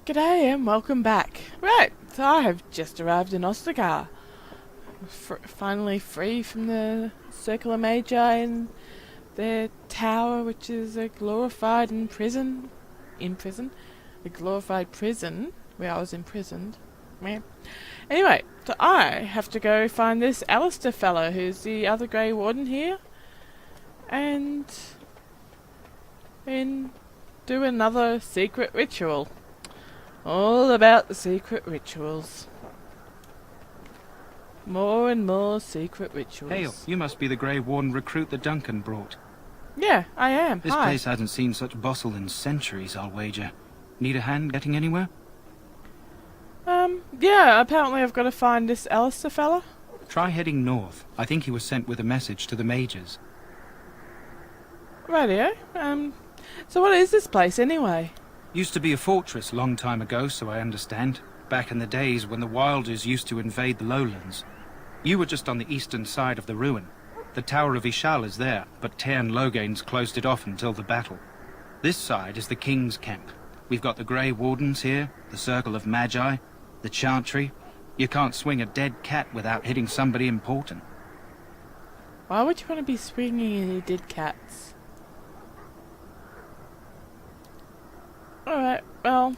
G'day and welcome back. Right, so I have just arrived in Ostagar. Finally free from the Circle of Magi and their tower, which is a glorified prison. A glorified prison where I was imprisoned. Man. Anyway, so I have to go find this Alistair fellow who's the other Grey Warden here and then do another secret ritual. All about the secret rituals. More and more secret rituals. Hail, you must be the Grey Warden recruit that Duncan brought. Yeah, I am. This Hi. place hasn't seen such bustle in centuries, I'll wager. Need a hand getting anywhere? Yeah, apparently I've got to find this Alistair fella. Try heading north. I think he was sent with a message to the mages. Rightio. So what is this place anyway? Used to be a fortress long time ago, so I understand. Back in the days when the Wilders used to invade the lowlands. You were just on the eastern side of the ruin. The Tower of Ishal is there, but Tairn Logain's closed it off until the battle. This side is the King's camp. We've got the Grey Wardens here, the Circle of Magi, the Chantry. You can't swing a dead cat without hitting somebody important. Why would you want to be swinging any dead cats? Alright, well...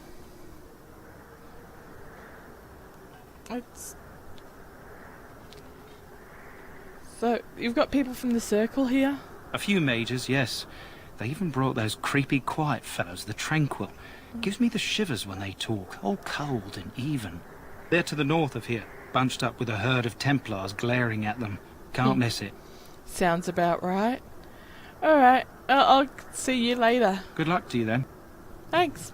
So, you've got people from the Circle here? A few mages, yes. They even brought those creepy quiet fellows, the Tranquil. Gives me the shivers when they talk, all cold and even. They're to the north of here, bunched up with a herd of Templars glaring at them. Can't miss it. Sounds about right. Alright, I'll see you later. Good luck to you then. Thanks.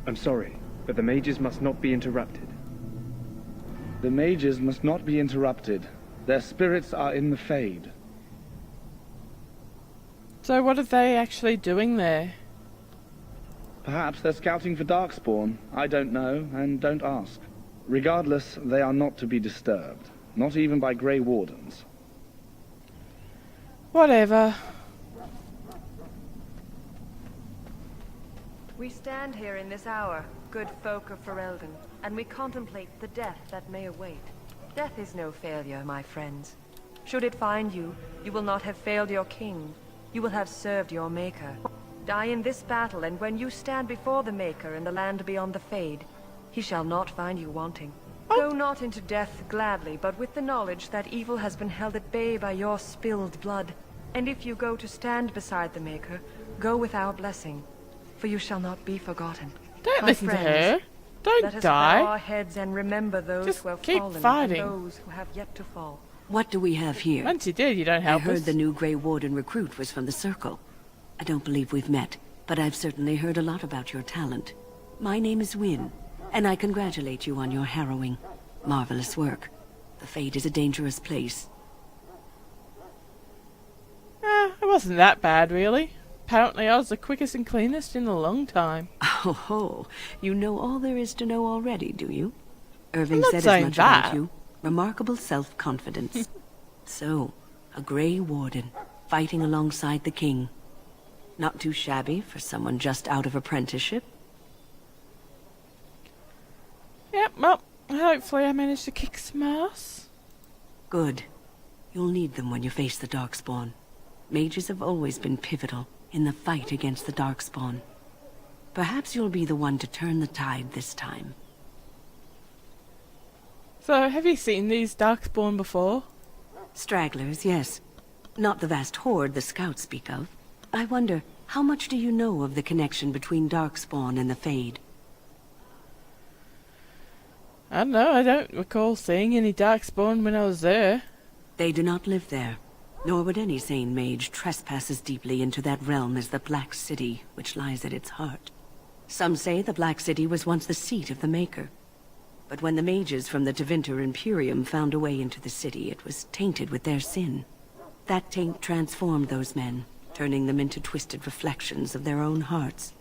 I'm sorry, but the mages must not be interrupted. The mages must not be interrupted. Their spirits are in the Fade. So what are they actually doing there? Perhaps they're scouting for Darkspawn. I don't know, and don't ask. Regardless, they are not to be disturbed. Not even by Grey Wardens. Whatever. We stand here in this hour, good folk of Ferelden, and we contemplate the death that may await. Death is no failure, my friends. Should it find you, you will not have failed your king. You will have served your maker. Die in this battle, and when you stand before the Maker in the land beyond the Fade, he shall not find you wanting. Go not into death gladly, but with the knowledge that evil has been held at bay by your spilled blood. And if you go to stand beside the Maker, go with our blessing, for you shall not be forgotten. Don't My listen to friends, her. Don't let us die. bow our heads and remember those Just who have keep fallen fighting. and those who have yet to fall. What do we have here? Once you did, you don't I help heard us. the new Grey Warden recruit was from the Circle. I don't believe we've met, but I've certainly heard a lot about your talent. My name is Wynne, and I congratulate you on your harrowing, marvelous work. The Fade is a dangerous place. It wasn't that bad, really. Apparently I was the quickest and cleanest in a long time. Oh ho, you know all there is to know already, do you? Irving I'm not said as saying much that. about you. Remarkable self-confidence. So, a Grey Warden, fighting alongside the King. Not too shabby for someone just out of apprenticeship. Yep, well, hopefully I managed to kick some ass. Good. You'll need them when you face the Darkspawn. Mages have always been pivotal in the fight against the Darkspawn. Perhaps you'll be the one to turn the tide this time. So, have you seen these Darkspawn before? Stragglers, yes. Not the vast horde the scouts speak of. I wonder, how much do you know of the connection between Darkspawn and the Fade? I don't know, I don't recall seeing any Darkspawn when I was there. They do not live there, nor would any sane mage trespass as deeply into that realm as the Black City, which lies at its heart. Some say the Black City was once the seat of the Maker. But when the mages from the Tevinter Imperium found a way into the city, it was tainted with their sin. That taint transformed those men, turning them into twisted reflections of their own hearts.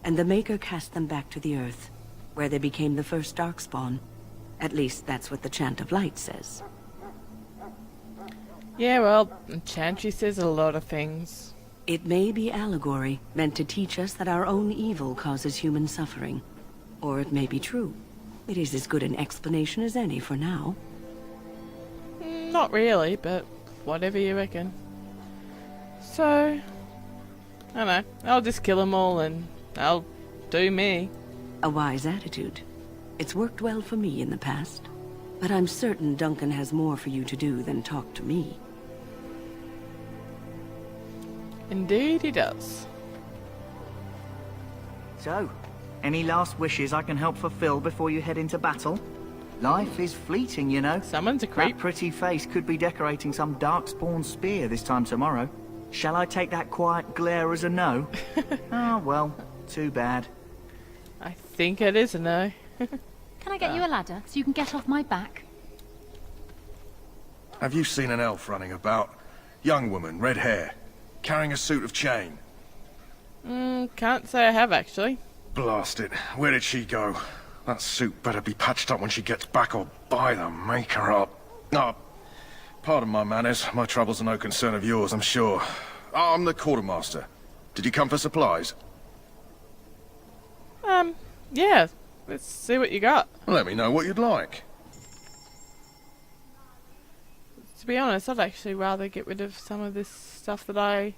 And the Maker cast them back to the earth, where they became the first Darkspawn. At least that's what the Chant of Light says. Yeah, well, Chantry says a lot of things. It may be allegory, meant to teach us that our own evil causes human suffering. Or it may be true. It is as good an explanation as any for now. Not really, but whatever you reckon. So, I don't know, I'll just kill them all and I'll do me. A wise attitude. It's worked well for me in the past. But I'm certain Duncan has more for you to do than talk to me. Indeed he does. So, any last wishes I can help fulfill before you head into battle? Life is fleeting, you know. Someone's a creep. That pretty face could be decorating some darkspawn spear this time tomorrow. Shall I take that quiet glare as a no? Oh, well, too bad. I think it is a no. Can I get you a ladder so you can get off my back? Have you seen an elf running about? Young woman, red hair, carrying a suit of chain. Can't say I have actually. Blast it. Where did she go? That suit better be patched up when she gets back or by the maker up. Oh, pardon my manners. My troubles are no concern of yours, I'm sure. I'm the quartermaster. Did you come for supplies? Yeah. Let's see what you got. Let me know what you'd like. To be honest, I'd actually rather get rid of some of this stuff that I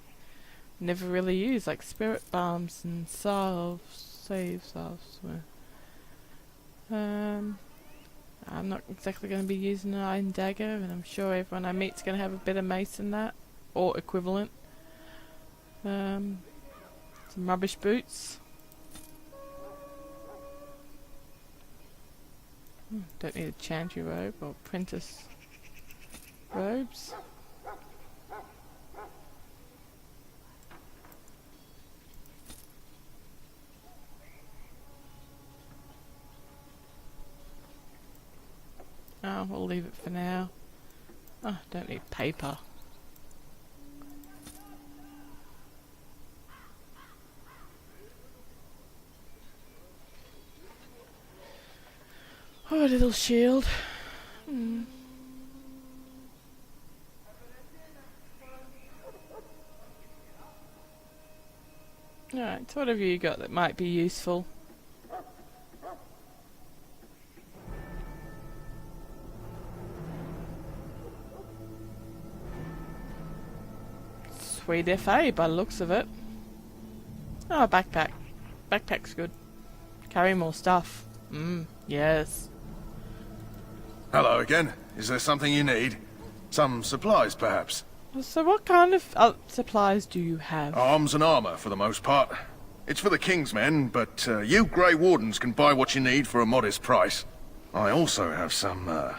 never really use, like spirit balms and save salves. I'm not exactly going to be using an iron dagger, and I'm sure everyone I meet's going to have a better mace than that, or equivalent. Some rubbish boots. Don't need a chantry robe or apprentice robes. Oh, we'll leave it for now. Oh, don't need paper. Oh, a little shield. Alright, so what have you got that might be useful? Sweet FA by the looks of it. Oh, backpack. Backpack's good. Carry more stuff. Yes. Hello again. Is there something you need? Some supplies, perhaps? So what kind of supplies do you have? Arms and armor, for the most part. It's for the King's men, but you Grey Wardens can buy what you need for a modest price. I also have some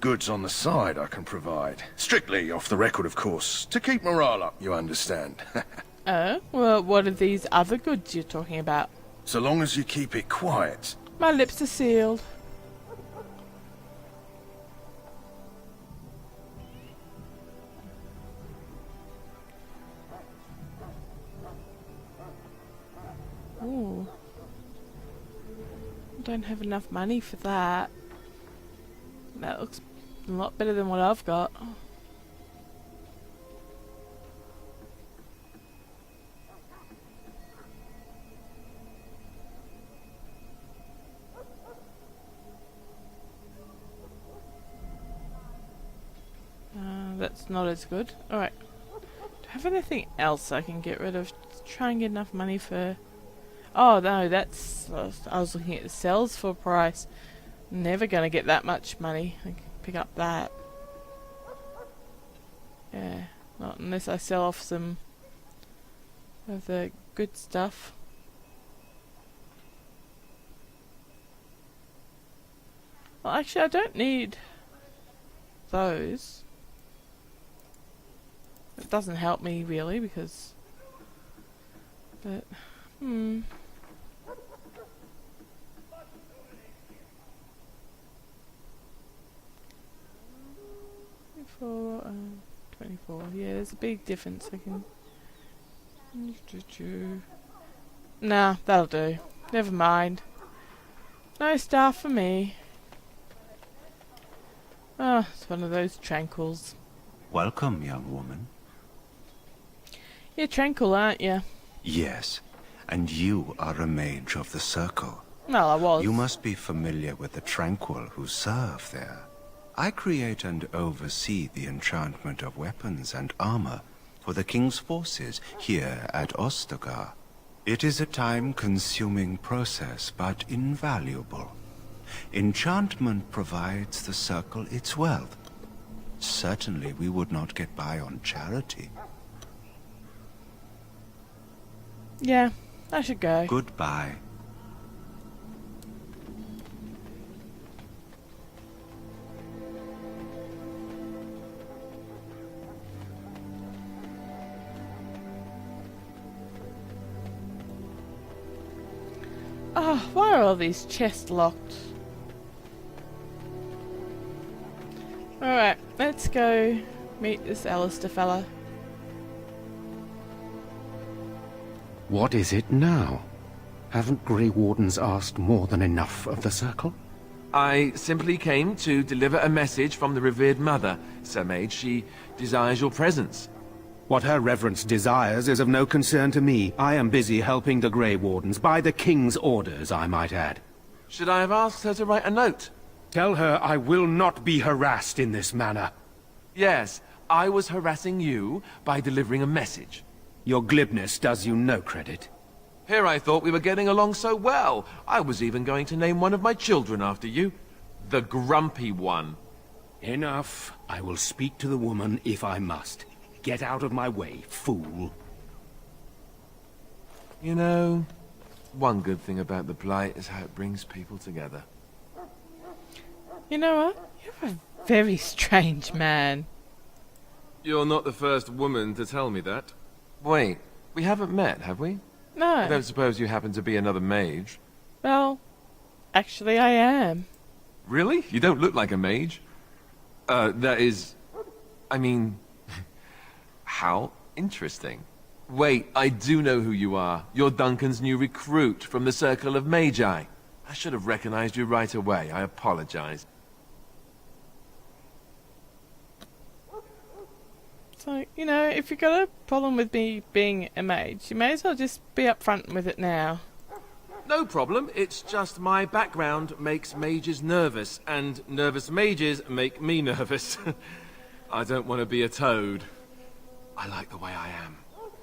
goods on the side I can provide. Strictly off the record, of course. To keep morale up, you understand. Oh? Well, what are these other goods you're talking about? So long as you keep it quiet. My lips are sealed. Ooh. I don't have enough money for that. That looks a lot better than what I've got. That's not as good. Alright. Do I have anything else I can get rid of? Try and get enough money for... Oh no, that's... I was looking at the sales for price. Never gonna get that much money. I can pick up that. Yeah. Not unless I sell off some of the good stuff. Well, actually, I don't need those. It doesn't help me really because... But... For 24. Yeah, there's a big difference. I can... Nah, that'll do. Never mind. No stuff for me. Oh, it's one of those tranquils. Welcome, young woman. You're tranquil, aren't you? Yes, and you are a mage of the Circle. Well, I was. You must be familiar with the Tranquil who serve there. I create and oversee the enchantment of weapons and armor for the King's forces here at Ostagar. It is a time-consuming process, but invaluable. Enchantment provides the Circle its wealth. Certainly we would not get by on charity. Yeah, I should go. Goodbye. Oh, why are all these chests locked? Alright, let's go meet this Alistair fella. What is it now? Haven't Grey Wardens asked more than enough of the Circle? I simply came to deliver a message from the revered mother, Sir Mage. She desires your presence. What her reverence desires is of no concern to me. I am busy helping the Grey Wardens, by the King's orders, I might add. Should I have asked her to write a note? Tell her I will not be harassed in this manner. Yes, I was harassing you by delivering a message. Your glibness does you no credit. Here I thought we were getting along so well. I was even going to name one of my children after you. The Grumpy One. Enough. I will speak to the woman if I must. Get out of my way, fool. You know, one good thing about the Blight is how it brings people together. You know what? You're a very strange man. You're not the first woman to tell me that. Wait, we haven't met, have we? No. I don't suppose you happen to be another mage? Well, actually I am. Really? You don't look like a mage. That is... I mean... How interesting. Wait, I do know who you are. You're Duncan's new recruit from the Circle of Magi. I should have recognized you right away. I apologize. So, you know, if you've got a problem with me being a mage, you may as well just be upfront with it now. No problem. It's just my background makes mages nervous, and nervous mages make me nervous. I don't want to be a toad. I like the way I am.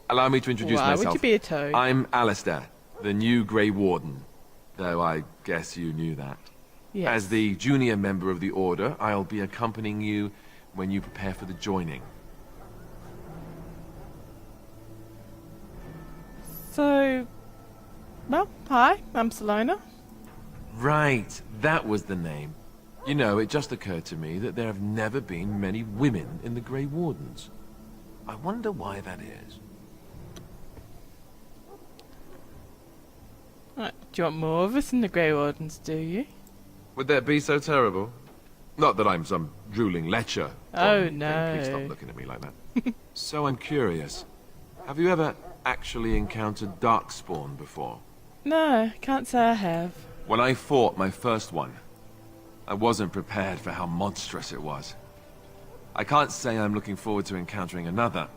Allow me to introduce myself. Why would you be a toad? I'm Alistair, the new Grey Warden. Though I guess you knew that. Yes. As the junior member of the Order, I'll be accompanying you when you prepare for the joining. So, well, hi, I'm Salona. Right, that was the name. You know, it just occurred to me that there have never been many women in the Grey Wardens. I wonder why that is. Right, do you want more of us in the Grey Wardens, do you? Would that be so terrible? Not that I'm some drooling lecher. Oh, Don't no. Please stop looking at me like that. So I'm curious. Have you ever actually encountered Darkspawn before? No, can't say I have. When I fought my first one, I wasn't prepared for how monstrous it was. I can't say I'm looking forward to encountering another.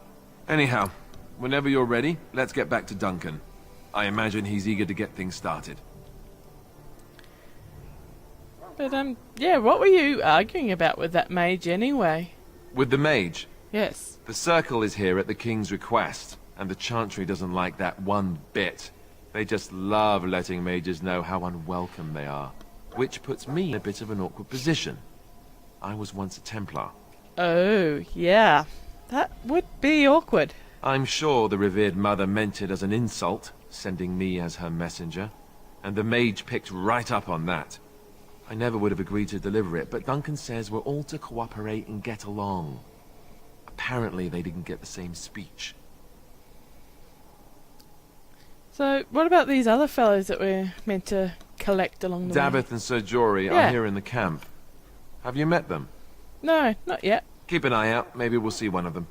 Anyhow, whenever you're ready, let's get back to Duncan. I imagine he's eager to get things started. But, yeah, what were you arguing about with that mage anyway? With the mage? Yes. The Circle is here at the King's request, and the Chantry doesn't like that one bit. They just love letting mages know how unwelcome they are, which puts me in a bit of an awkward position. I was once a Templar. Oh, yeah. That would be awkward. I'm sure the revered mother meant it as an insult, sending me as her messenger, and the mage picked right up on that. I never would have agreed to deliver it, but Duncan says we're all to cooperate and get along. Apparently they didn't get the same speech. So, what about these other fellows that we're meant to collect along the way? Davith and Sir Jory Yeah. are here in the camp. Have you met them? No, not yet. Keep an eye out. Maybe we'll see one of them.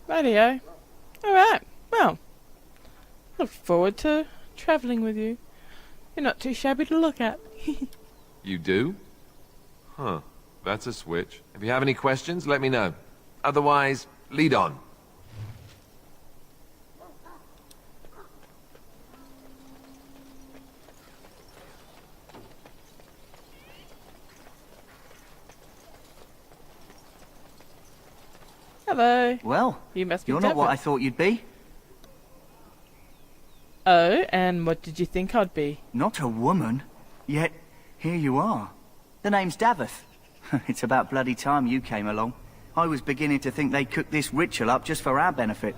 Rightio. Alright, well, look forward to travelling with you. You're not too shabby to look at. You do? Huh. That's a switch. If you have any questions, let me know. Otherwise, lead on. Hello. Well, You must be you're not what I Devon. thought you'd be. Oh, and what did you think I'd be? Not a woman. Yet, here you are. The name's Davith. It's about bloody time you came along. I was beginning to think they cooked this ritual up just for our benefit.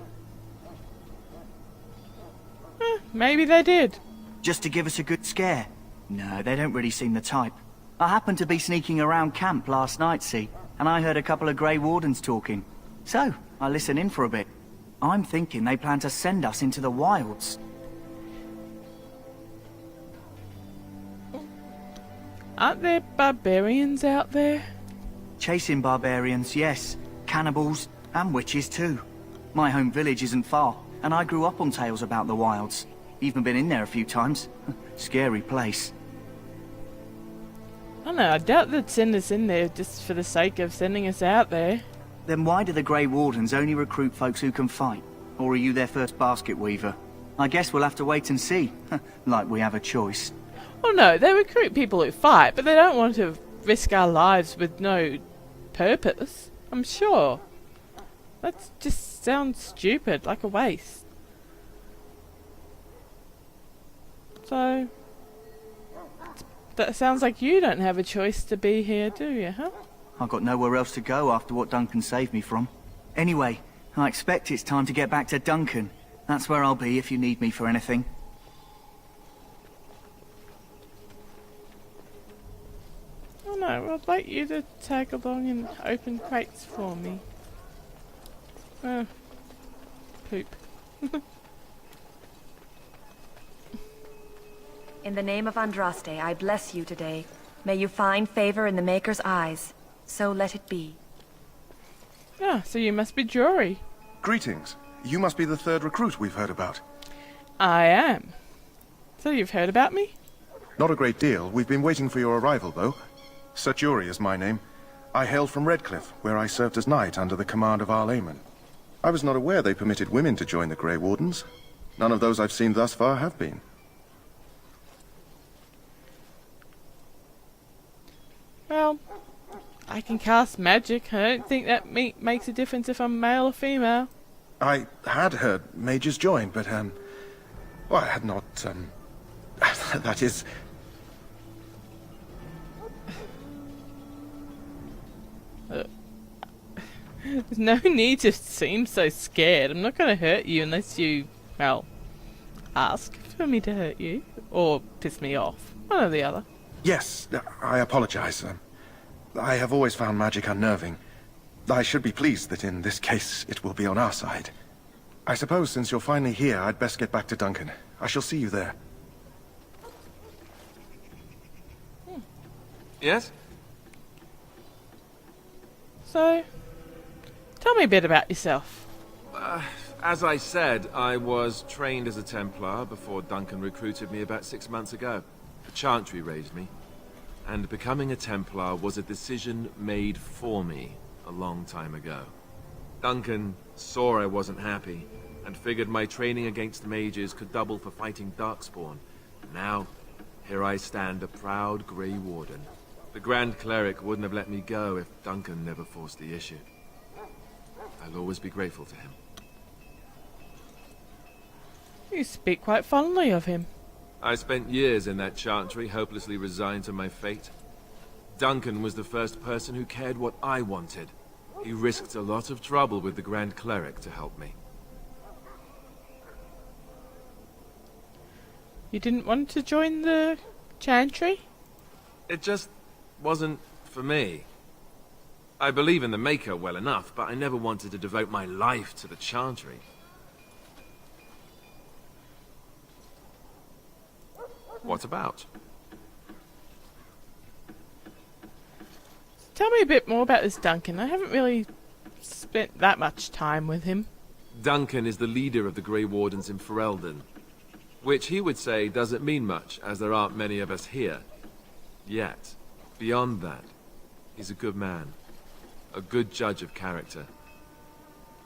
Maybe they did. Just to give us a good scare. No, they don't really seem the type. I happened to be sneaking around camp last night, see, and I heard a couple of Grey Wardens talking. So, I listened in for a bit. I'm thinking they plan to send us into the wilds. Aren't there barbarians out there? Chasing barbarians, yes. Cannibals, and witches too. My home village isn't far, and I grew up on tales about the wilds. Even been in there a few times. Scary place. I don't know, I doubt they'd send us in there just for the sake of sending us out there. Then why do the Grey Wardens only recruit folks who can fight? Or are you their first basket weaver? I guess we'll have to wait and see. Like we have a choice. Oh no, they recruit people who fight, but they don't want to risk our lives with no purpose. I'm sure. That just sounds stupid, like a waste. So, that sounds like you don't have a choice to be here, do you, huh? I've got nowhere else to go after what Duncan saved me from. Anyway, I expect it's time to get back to Duncan. That's where I'll be if you need me for anything. Oh no, I'd like you to tag along and open crates for me. Oh. Poop. In the name of Andraste, I bless you today. May you find favor in the Maker's eyes. So let it be. Ah, so you must be Jory. Greetings. You must be the third recruit we've heard about. I am. So you've heard about me? Not a great deal. We've been waiting for your arrival, though. Sir Jury is my name. I hail from Redcliffe, where I served as knight under the command of Arl Eamon. I was not aware they permitted women to join the Grey Wardens. None of those I've seen thus far have been. Well, I can cast magic. I don't think that makes a difference if I'm male or female. I had heard mages join, but, well, I had not, that is... There's no need to seem so scared. I'm not going to hurt you unless you, well, ask for me to hurt you. Or piss me off. One or the other. Yes, I apologize. I have always found magic unnerving. I should be pleased that in this case it will be on our side. I suppose since you're finally here, I'd best get back to Duncan. I shall see you there. Yes? So, tell me a bit about yourself. As I said, I was trained as a Templar before Duncan recruited me about 6 months ago. The Chantry raised me. And becoming a Templar was a decision made for me a long time ago. Duncan saw I wasn't happy, and figured my training against mages could double for fighting Darkspawn. Now, here I stand, a proud Grey Warden. The Grand Cleric wouldn't have let me go if Duncan never forced the issue. I'll always be grateful to him. You speak quite fondly of him. I spent years in that Chantry, hopelessly resigned to my fate. Duncan was the first person who cared what I wanted. He risked a lot of trouble with the Grand Cleric to help me. You didn't want to join the Chantry? It just wasn't for me. I believe in the Maker well enough, but I never wanted to devote my life to the Chantry. What about? Tell me a bit more about this Duncan. I haven't really spent that much time with him. Duncan is the leader of the Grey Wardens in Ferelden, which he would say doesn't mean much, as there aren't many of us here. Yet, beyond that, he's a good man, a good judge of character,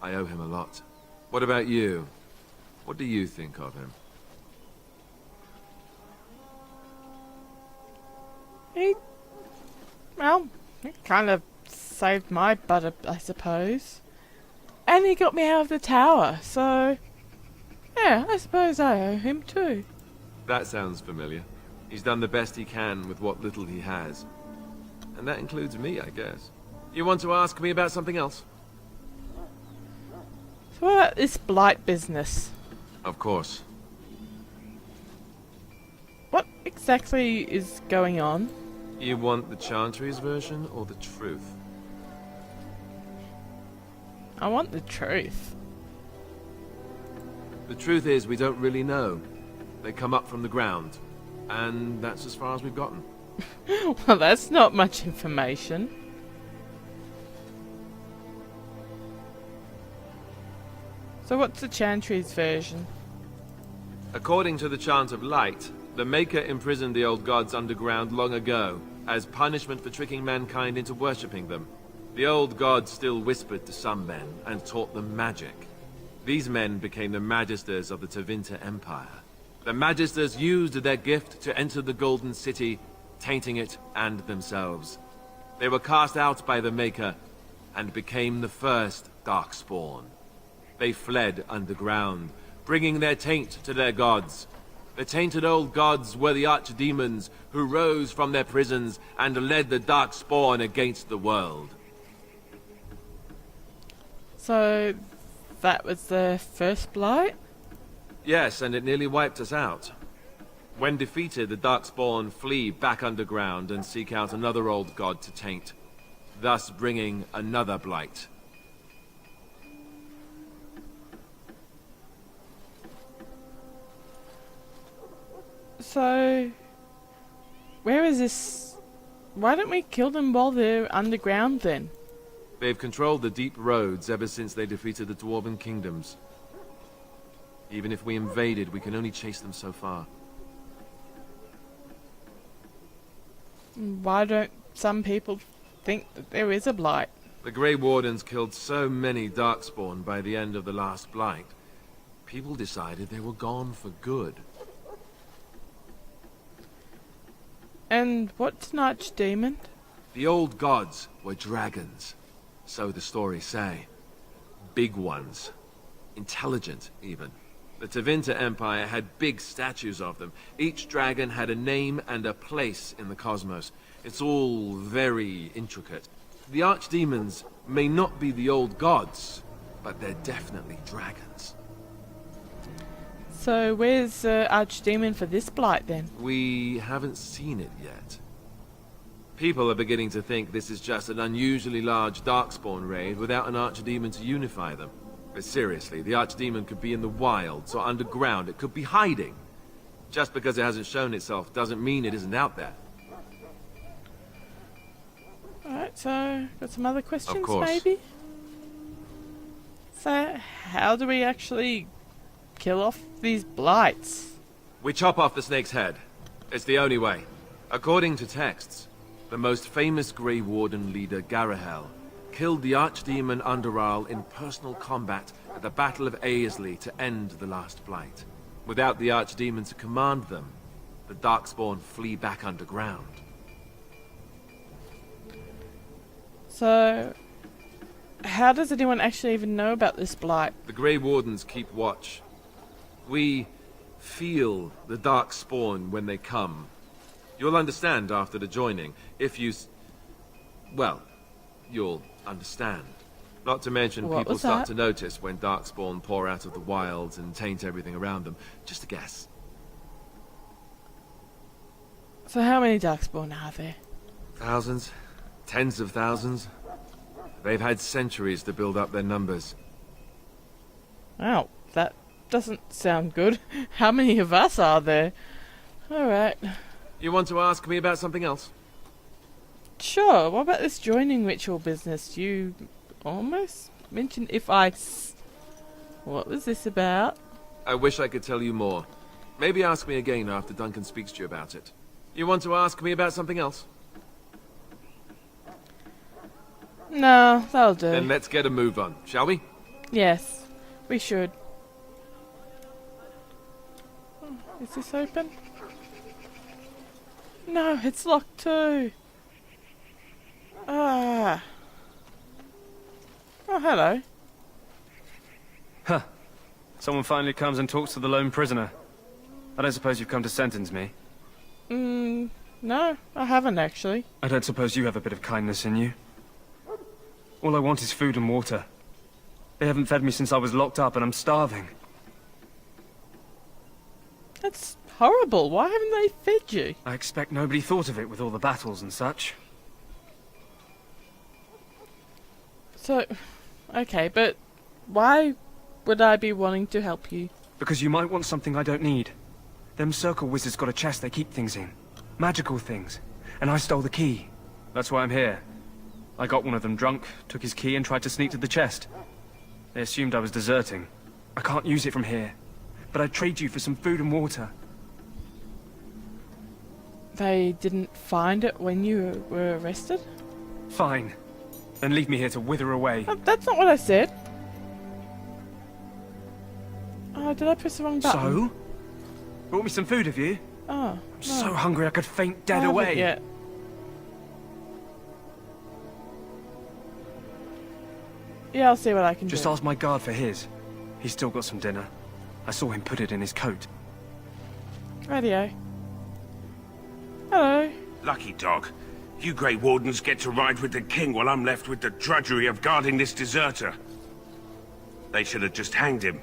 I owe him a lot. What about you? What do you think of him? He kind of saved my butt, I suppose. And he got me out of the tower, so... yeah, I suppose I owe him too. That sounds familiar. He's done the best he can with what little he has. And that includes me, I guess. You want to ask me about something else? So what about this blight business? Of course. What exactly is going on? You want the Chantry's version or the truth? I want the truth. The truth is, we don't really know. They come up from the ground. And that's as far as we've gotten. Well, that's not much information. So what's the Chantry's version? According to the Chant of Light, the Maker imprisoned the old gods underground long ago, as punishment for tricking mankind into worshipping them. The old gods still whispered to some men, and taught them magic. These men became the Magisters of the Tevinter Empire. The Magisters used their gift to enter the Golden City, tainting it and themselves. They were cast out by the Maker, and became the first Darkspawn. They fled underground, bringing their taint to their gods. The tainted old gods were the archdemons who rose from their prisons and led the Darkspawn against the world. So, that was the first blight? Yes, and it nearly wiped us out. When defeated, the Darkspawn flee back underground and seek out another old god to taint, thus bringing another blight. So, where is this? Why don't we kill them while they're underground then? They've controlled the deep roads ever since they defeated the Dwarven kingdoms. Even if we invaded, we can only chase them so far. Why don't some people think that there is a blight? The Grey Wardens killed so many Darkspawn by the end of the last blight. People decided they were gone for good. And what's an archdemon? The old gods were dragons, so the stories say. Big ones. Intelligent, even. The Tevinter Empire had big statues of them. Each dragon had a name and a place in the cosmos. It's all very intricate. The archdemons may not be the old gods, but they're definitely dragons. So where's the archdemon for this blight then? We haven't seen it yet. People are beginning to think this is just an unusually large Darkspawn raid without an archdemon to unify them. But seriously, the archdemon could be in the wilds or underground. It could be hiding. Just because it hasn't shown itself doesn't mean it isn't out there. Alright, so got some other questions Of course. maybe? So how do we actually kill off these blights? We chop off the snake's head. It's the only way. According to texts, the most famous Grey Warden leader, Garahel, killed the archdemon Underal in personal combat at the Battle of Aesley to end the last blight. Without the archdemon to command them, the Darkspawn flee back underground. So how does anyone actually even know about this blight? The Grey Wardens keep watch. We feel the Darkspawn when they come. You'll understand after the joining, if you... well, you'll understand. Not to mention What people was start that? to notice when Darkspawn pour out of the wilds and taint everything around them. Just a guess. So how many Darkspawn are there? Thousands? Tens of thousands? They've had centuries to build up their numbers. Wow, that doesn't sound good. How many of us are there? Alright. You want to ask me about something else? Sure, what about this joining ritual business? You almost mentioned what was this about? I wish I could tell you more. Maybe ask me again after Duncan speaks to you about it. You want to ask me about something else? No, that'll do. Then let's get a move on, shall we? Yes, we should. Oh, is this open? No, it's locked too. Ah. Oh, hello. Huh. Someone finally comes and talks to the lone prisoner. I don't suppose you've come to sentence me. No, I haven't actually. I don't suppose you have a bit of kindness in you. All I want is food and water. They haven't fed me since I was locked up and I'm starving. That's horrible. Why haven't they fed you? I expect nobody thought of it with all the battles and such. So, okay, but why would I be wanting to help you? Because you might want something I don't need. Them circle wizards got a chest they keep things in. Magical things. And I stole the key. That's why I'm here. I got one of them drunk, took his key and tried to sneak to the chest. They assumed I was deserting. I can't use it from here. But I'd trade you for some food and water. They didn't find it when you were arrested? Fine. Then leave me here to wither away. That's not what I said. Oh, did I press the wrong button? So? Brought me some food, have you? Oh, I'm so hungry I could faint dead away. Yeah. Yeah, I'll see what I can Just do. ask my guard for his. He's still got some dinner. I saw him put it in his coat. Radio. Hello. Lucky dog. You Grey Wardens get to ride with the king while I'm left with the drudgery of guarding this deserter. They should have just hanged him.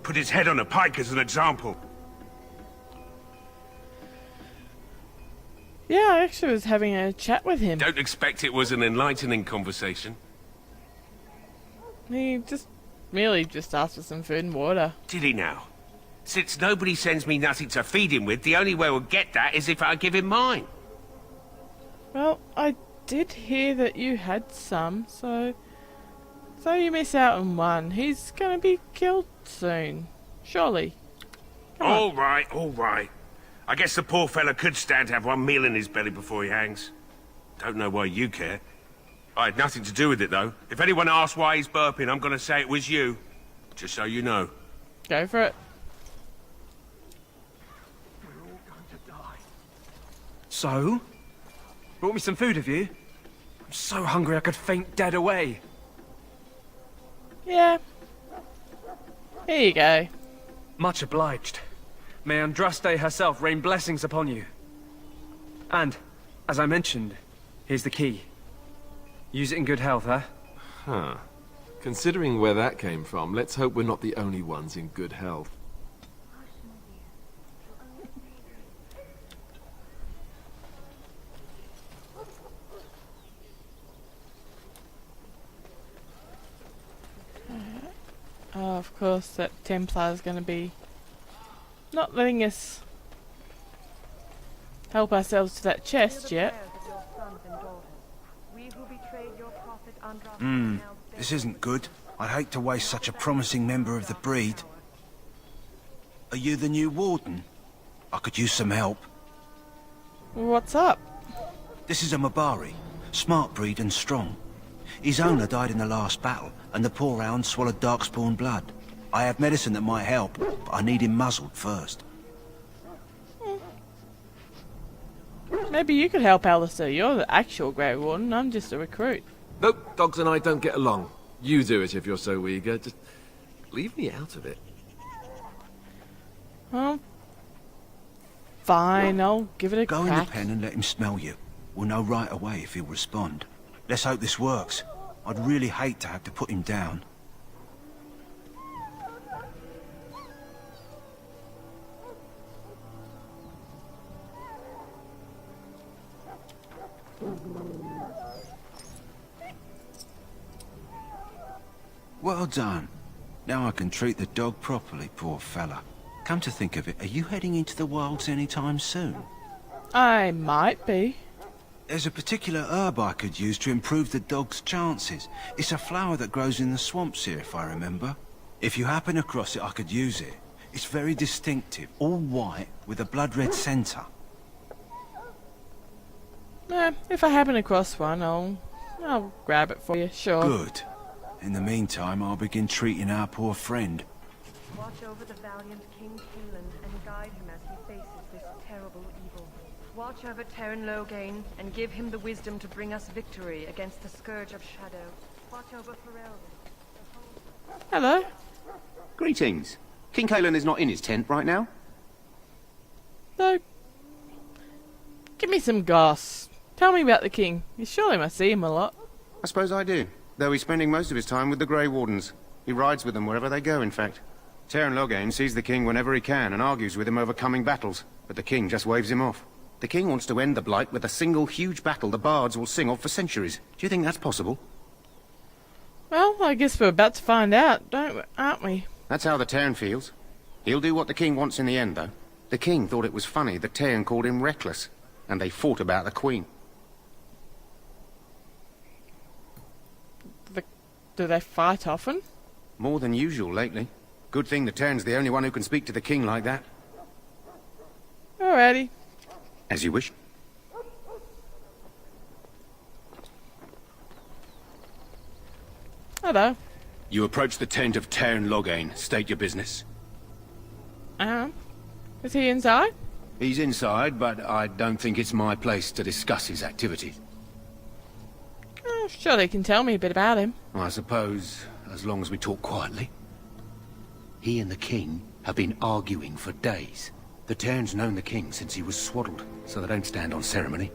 Put his head on a pike as an example. Yeah, I actually was having a chat with him. Don't expect it was an enlightening conversation. He merely just asked for some food and water. Did he now? Since nobody sends me nothing to feed him with, the only way we'll get that is if I give him mine. Well, I did hear that you had some, so you miss out on one. He's gonna be killed soon. Surely. All right, all right. I guess the poor fella could stand to have one meal in his belly before he hangs. Don't know why you care. I had nothing to do with it, though. If anyone asks why he's burping, I'm gonna say it was you. Just so you know. Go for it. We're all going to die. So? Brought me some food, have you? I'm so hungry I could faint dead away. Yeah. Here you go. Much obliged. May Andraste herself rain blessings upon you. And, as I mentioned, here's the key. Use it in good health, huh? Huh. Considering where that came from, let's hope we're not the only ones in good health. Oh, of course, that Templar's gonna be not letting us help ourselves to that chest yet. This isn't good. I'd hate to waste such a promising member of the breed. Are you the new warden? I could use some help. What's up? This is a Mabari, smart breed and strong. His owner died in the last battle, and the poor hound swallowed darkspawn blood. I have medicine that might help, but I need him muzzled first. Maybe you could help, Alistair. You're the actual Grey Warden. I'm just a recruit. Nope, dogs and I don't get along. You do it if you're so eager. Just leave me out of it. Well, fine. I'll give it a Go crack. in the pen and let him smell you. We'll know right away if he'll respond. Let's hope this works. I'd really hate to have to put him down. Well done. Now I can treat the dog properly, poor fella. Come to think of it, are you heading into the wilds anytime soon? I might be. There's a particular herb I could use to improve the dog's chances. It's a flower that grows in the swamps here, if I remember. If you happen across it, I could use it. It's very distinctive, all white, with a blood-red centre. If I happen across one, I'll grab it for you, sure. Good. In the meantime, I'll begin treating our poor friend. Watch over the valiant King Kaelan and guide him as he faces this terrible evil. Watch over Terran Logain and give him the wisdom to bring us victory against the Scourge of Shadow. Watch over Ferelden. Hello. Greetings. King Kaelan is not in his tent right now? So, give me some goss. Tell me about the king. You surely must see him a lot. I suppose I do, though he's spending most of his time with the Grey Wardens. He rides with them wherever they go, in fact. Terran Logain sees the king whenever he can and argues with him over coming battles, but the king just waves him off. The king wants to end the Blight with a single huge battle the bards will sing of for centuries. Do you think that's possible? Well, I guess we're about to find out, aren't we? That's how the Terran feels. He'll do what the king wants in the end, though. The king thought it was funny that Terran called him reckless, and they fought about the queen. Do they fight often? More than usual lately. Good thing the Terran's the only one who can speak to the king like that. Alrighty. As you wish. Hello. You approach the tent of Terran Logain. State your business. Is he inside? He's inside, but I don't think it's my place to discuss his activities. Surely you can tell me a bit about him. I suppose, as long as we talk quietly. He and the king have been arguing for days. The Terran's known the king since he was swaddled, so they don't stand on ceremony.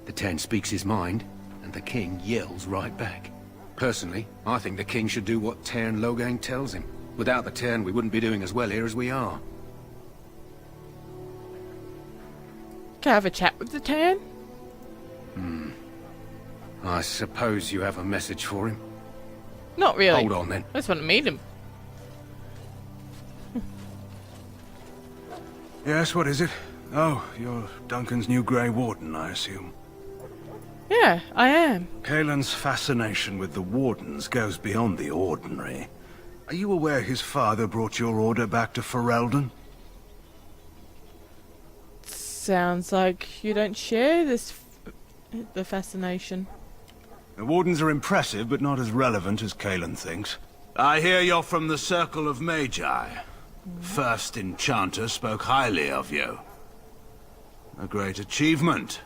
The Terran speaks his mind, and the king yells right back. Personally, I think the king should do what Terran Logain tells him. Without the Terran, we wouldn't be doing as well here as we are. Can I have a chat with the Terran? I suppose you have a message for him? Not really. Hold on, then. I just want to meet him. Yes, what is it? Oh, you're Duncan's new Grey Warden, I assume. Yeah, I am. Kaelan's fascination with the Wardens goes beyond the ordinary. Are you aware his father brought your order back to Ferelden? Sounds like you don't share the fascination. The Wardens are impressive, but not as relevant as Kaelan thinks. I hear you're from the Circle of Magi. First Enchanter spoke highly of you. A great achievement,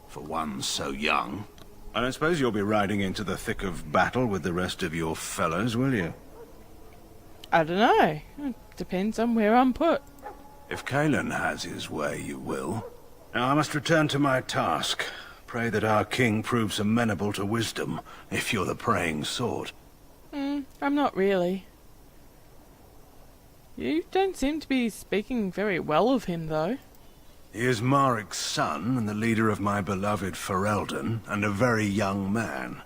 for one so young. I don't suppose you'll be riding into the thick of battle with the rest of your fellows, will you? I don't know. It depends on where I'm put. If Kaelan has his way, you will. Now I must return to my task. Pray that our king proves amenable to wisdom, if you're the praying sort. I'm not really. You don't seem to be speaking very well of him, though. He is Marik's son, and the leader of my beloved Ferelden, and a very young man.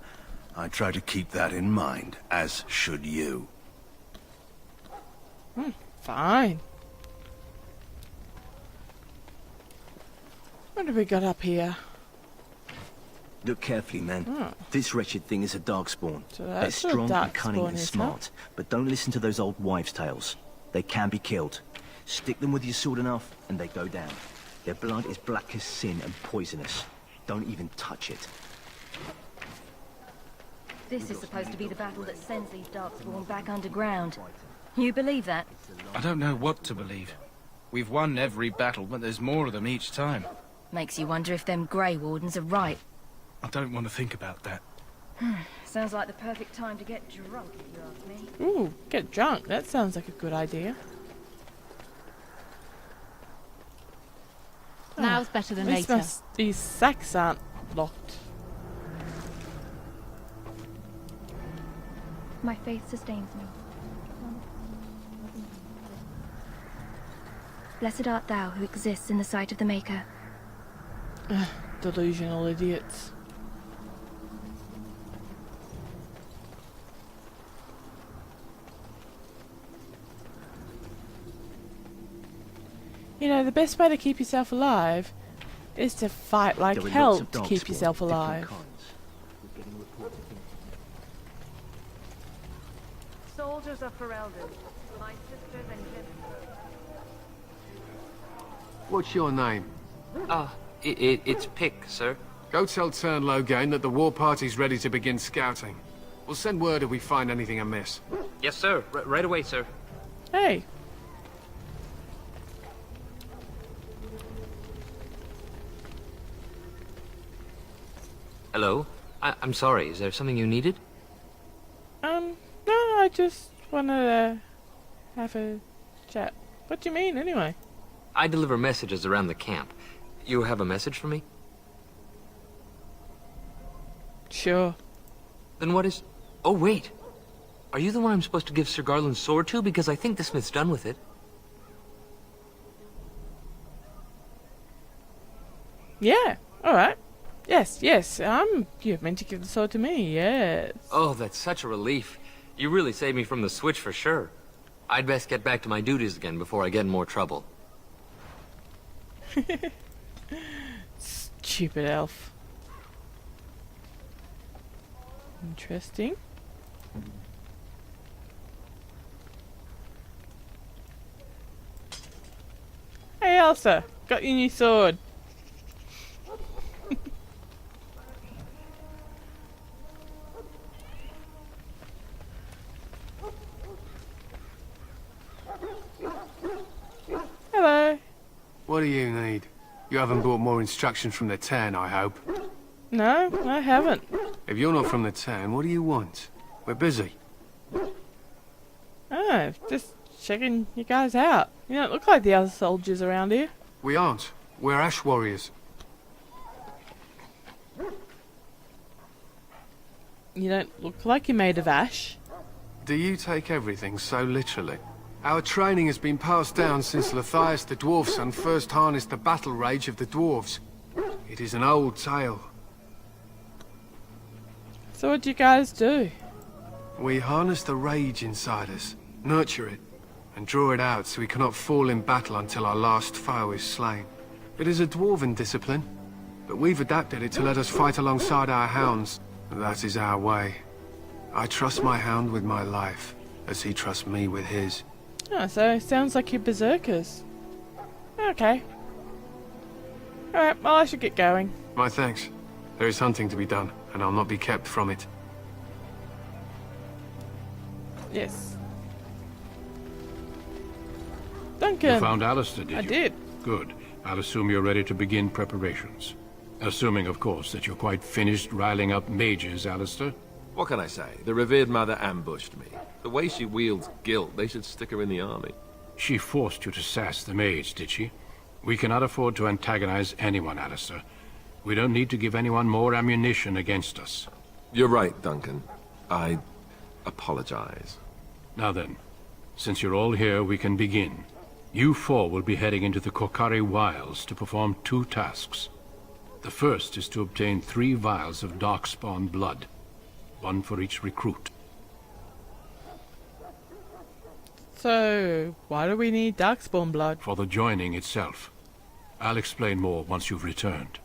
I try to keep that in mind, as should you. Fine. What have we got up here? Look carefully, man. This wretched thing is a darkspawn. So They're that's what strong and darkspawn cunning and is, smart, but don't listen to those old wives' tales. They can be killed. Stick them with your sword enough, and they go down. Their blood is black as sin and poisonous. Don't even touch it. This is supposed to be the battle that sends these darkspawn back underground. You believe that? I don't know what to believe. We've won every battle, but there's more of them each time. Makes you wonder if them Grey Wardens are right. I don't want to think about that. Sounds like the perfect time to get drunk, if you ask me. Ooh, get drunk. That sounds like a good idea. Now's better than At least later. These sacks aren't locked. My faith sustains me. Blessed art thou who exists in the sight of the Maker. Delusional idiots. You know, the best way to keep yourself alive is to fight like There are hell lots of to darkspawn, keep yourself different alive. kinds. We're getting reports of things. Soldiers of Ferelden, my sisters and gentlemen. What's your name? It's Pick, sir. Go tell Tern Logain that the war party's ready to begin scouting. We'll send word if we find anything amiss. Yes, sir. Right away, sir. Hey. Hello? I'm sorry, is there something you needed? No, I just wanted to have a chat. What do you mean, anyway? I deliver messages around the camp. You have a message for me? Sure. Then what is... Oh, wait. Are you the one I'm supposed to give Sir Garland's sword to? Because I think the smith's done with it. Yeah, alright. Yes, you're meant to give the sword to me, yes. Oh, that's such a relief. You really saved me from the switch for sure. I'd best get back to my duties again before I get in more trouble. Stupid elf. Interesting. Hey Elsa, got your new sword. Hello. What do you need? You haven't brought more instructions from the town, I hope. No, I haven't. If you're not from the town, what do you want? We're busy. Oh, just checking you guys out. You don't look like the other soldiers around here. We aren't. We're ash warriors. You don't look like you're made of ash. Do you take everything so literally? Our training has been passed down since Lathias the Dwarf's son first harnessed the battle rage of the dwarves. It is an old tale. So what do you guys do? We harness the rage inside us, nurture it, and draw it out so we cannot fall in battle until our last foe is slain. It is a dwarven discipline, but we've adapted it to let us fight alongside our hounds. That is our way. I trust my hound with my life, as he trusts me with his. Oh, so it sounds like you're berserkers. Okay. Alright, well I should get going. My thanks. There is hunting to be done, and I'll not be kept from it. Yes. Duncan! You found Alistair, did you? I did. Good. I'll assume you're ready to begin preparations. Assuming, of course, that you're quite finished riling up mages, Alistair. What can I say? The revered mother ambushed me. The way she wields guilt, they should stick her in the army. She forced you to sass the mage, did she? We cannot afford to antagonize anyone, Alistair. We don't need to give anyone more ammunition against us. You're right, Duncan. I apologize. Now then, since you're all here, we can begin. You four will be heading into the Korcari Wilds to perform 2 tasks. The first is to obtain 3 vials of Darkspawn blood, 1 for each recruit. So, why do we need Darkspawn blood? For the joining itself. I'll explain more once you've returned.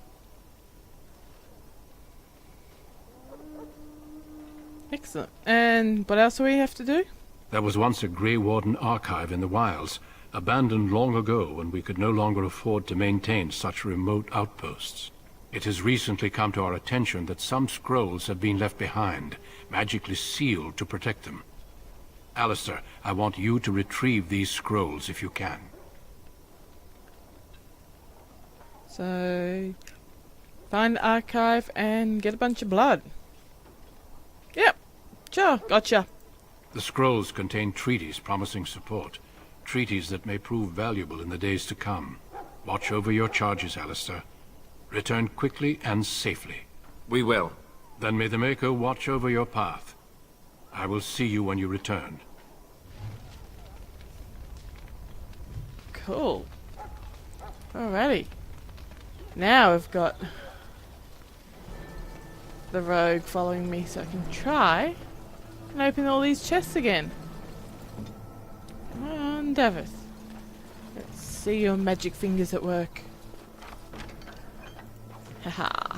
Excellent. And what else do we have to do? There was once a Grey Warden archive in the wilds, abandoned long ago when we could no longer afford to maintain such remote outposts. It has recently come to our attention that some scrolls have been left behind, magically sealed to protect them. Alistair, I want you to retrieve these scrolls if you can. So, find the archive and get a bunch of blood. Yep, sure, gotcha. The scrolls contain treaties promising support, treaties that may prove valuable in the days to come. Watch over your charges, Alistair. Return quickly and safely. We will. Then may the Maker watch over your path. I will see you when you return. Cool. Alrighty. Now we've got the rogue following me, so I can try and open all these chests again. Come on, Davith. Let's see your magic fingers at work. Haha.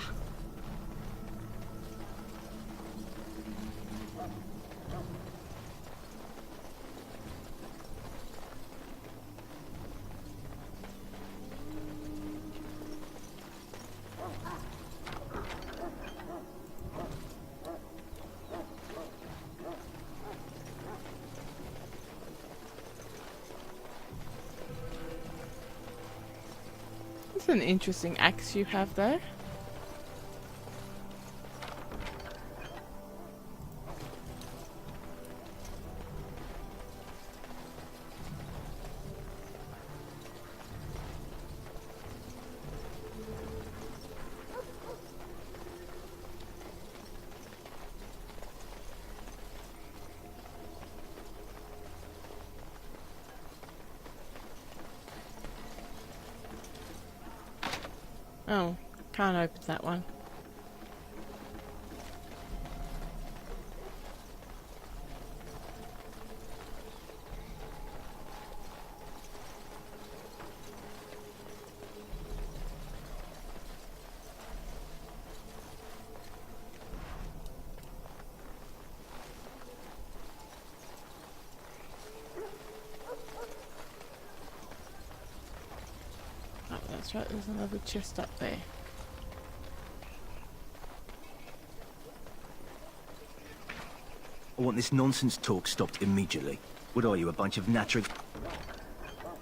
It's an interesting axe you have there. Oh, can't open that one. Oh, that's right, there's another chest up there. I want this nonsense talk stopped immediately. What are you, a bunch of natural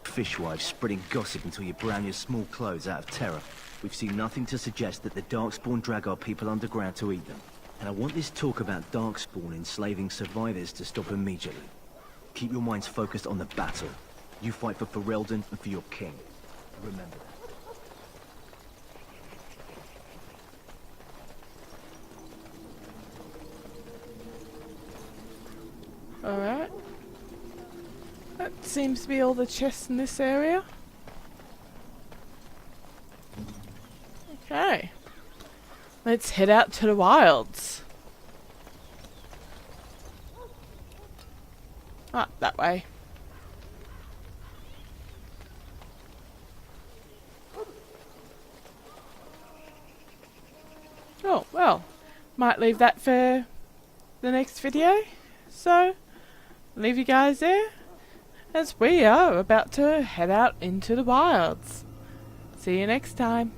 fishwives spreading gossip until you brown your small clothes out of terror? We've seen nothing to suggest that the Darkspawn drag our people underground to eat them. And I want this talk about Darkspawn enslaving survivors to stop immediately. Keep your minds focused on the battle. You fight for Ferelden and for your king. Remember that. Alright. That seems to be all the chests in this area. Okay. Let's head out to the wilds. Ah, that way. Oh, well. Might leave that for the next video. So, leave you guys there as we are about to head out into the wilds. See you next time.